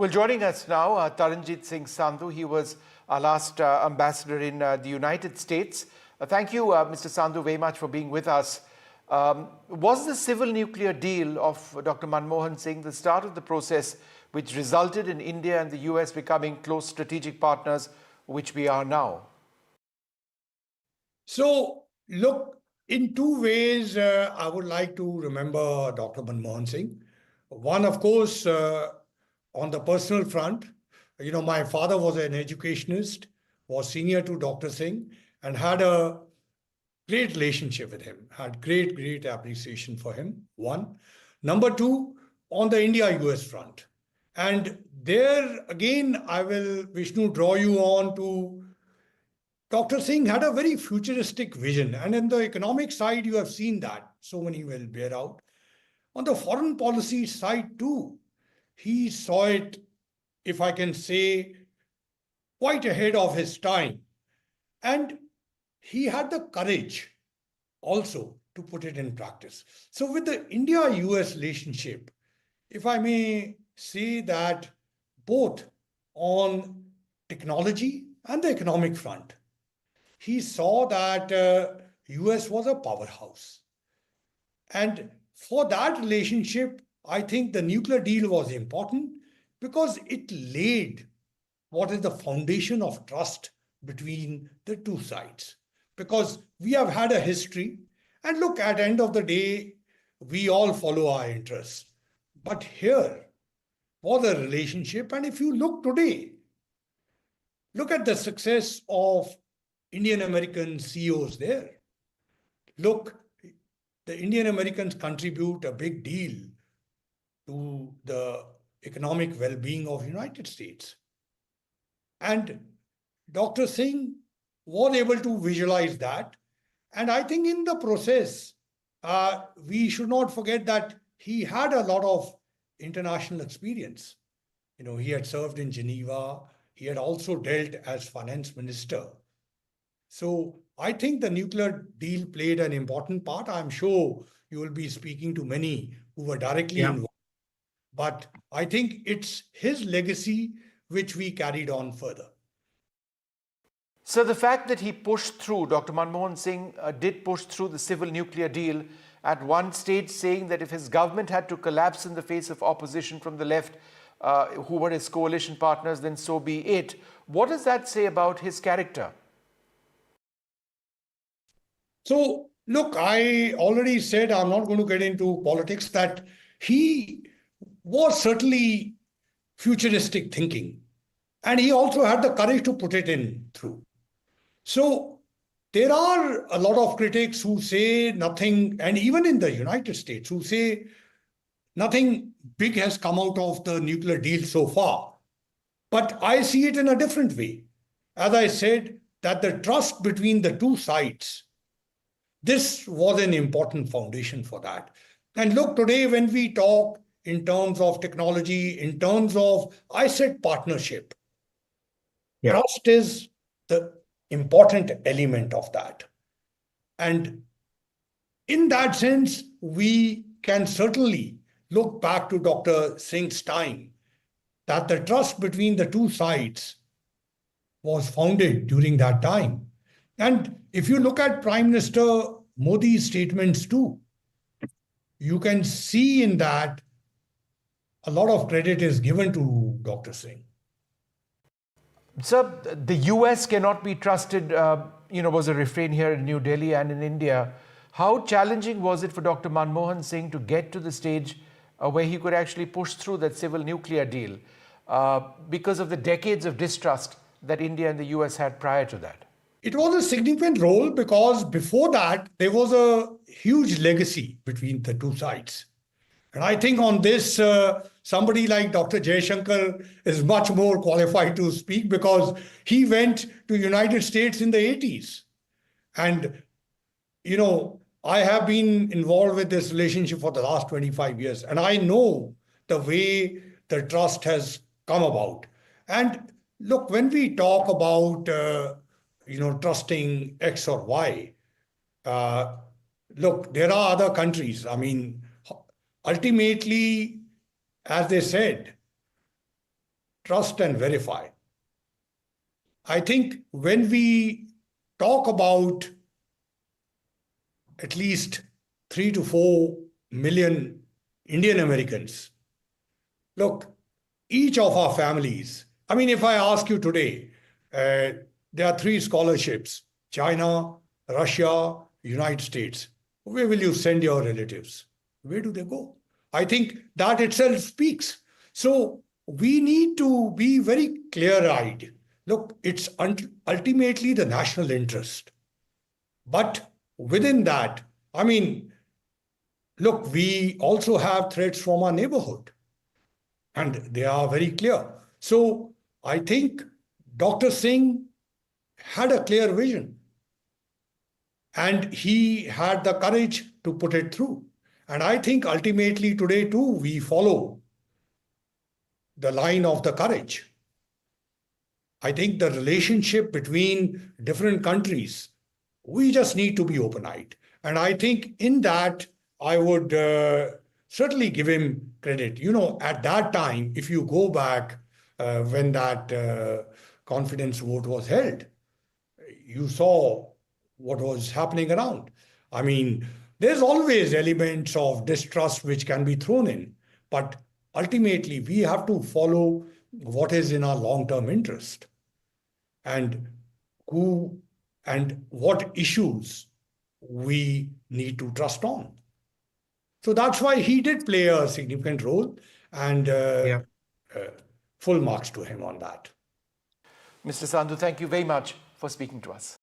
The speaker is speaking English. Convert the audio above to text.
Well, joining us now, Taranjit Singh Sandhu. He was our last ambassador in the United States. Thank you, Mr. Sandhu, very much for being with us. Was the civil nuclear deal of Dr. Manmohan Singh the start of the process which resulted in India and the US becoming close strategic partners, which we are now? So, look, in two ways, I would like to remember Dr. Manmohan Singh. One, of course, on the personal front, my father was an educationist, was senior to Dr. Singh, and had a great relationship with him, had great appreciation for him, one. Number two, on the India-US front. And there, again, I will, Vishnu, draw you on to Dr. Singh had a very futuristic vision. And in the economic side, you have seen that. So many will bear out. On the foreign policy side, too, he saw it, if I can say, quite ahead of his time. And he had the courage also to put it in practice. So with the India-US relationship, if I may say that both on technology and the economic front, he saw that US was a powerhouse. And for that relationship, I think the nuclear deal was important because it laid what is the foundation of trust between the two sides. Because we have had a history, and look, at the end of the day, we all follow our interests. But here was a relationship, and if you look today, look at the success of Indian American CEOs there. Look, the Indian Americans contribute a big deal to the economic well-being of United States. And Dr. Singh was able to visualize that. And I think in the process, we should not forget that he had a lot of international experience. He had served in Geneva. He had also dealt as finance minister. So I think the nuclear deal played an important part. I'm sure you will be speaking to many who were directly involved. But I think it's his legacy which we carried on further. So the fact that he pushed through, Dr. Manmohan Singh did push through the civil nuclear deal at one stage, saying that if his government had to collapse in the face of opposition from the left, who were his coalition partners, then so be it. What does that say about his character? So, look, I already said I'm not going to get into politics, that he was certainly futuristic thinking. And he also had the courage to put it in through. So there are a lot of critics who say nothing, and even in the United States, who say nothing big has come out of the nuclear deal so far. But I see it in a different way. As I said, that the trust between the two sides, this was an important foundation for that. And look, today when we talk in terms of technology, in terms of, I said partnership, trust is the important element of that. And in that sense, we can certainly look back to Dr. Singh's time, that the trust between the two sides was founded during that time. And if you look at Prime Minister Modi's statements too, you can see in that a lot of credit is given to Dr. Singh. Sir, the US cannot be trusted, was a refrain here in New Delhi and in India. How challenging was it for Dr. Manmohan Singh to get to the stage where he could actually push through that civil nuclear deal because of the decades of distrust that India and the US had prior to that? It was a significant role because before that, there was a huge legacy between the two sides. And I think on this, somebody like Dr. Jaishankar is much more qualified to speak because he went to United States in the 80s. And, I have been involved with this relationship for the last 25 years. And I know the way the trust has come about. And look, when we talk about, trusting X or Y, look, there are other countries. I mean, ultimately, as they said, trust, and verify. I think when we talk about at least 3 to 4 million Indian Americans, look, each of our families, I mean, if I ask you today, there are 3 scholarships: China, Russia, United States. Where will you send your relatives? Where do they go? I think that itself speaks. So we need to be very clear-eyed. Look, it's ultimately the national interest. But within that, I mean, look, we also have threats from our neighborhood, and they are very clear. So I think Dr. Singh had a clear vision, and he had the courage to put it through. And I think ultimately today too, we follow the line of the courage. I think the relationship between different countries, we just need to be open-eyed. And I think in that, I would certainly give him credit. You know, at that time, if you go back when that confidence vote was held, you saw what was happening around. I mean, there's always elements of distrust which can be thrown in, but ultimately we have to follow what is in our long-term interest and who and what issues we need to trust on. So that's why he did play a significant role, and full marks to him on that. Mr. Sandhu, thank you very much for speaking to us.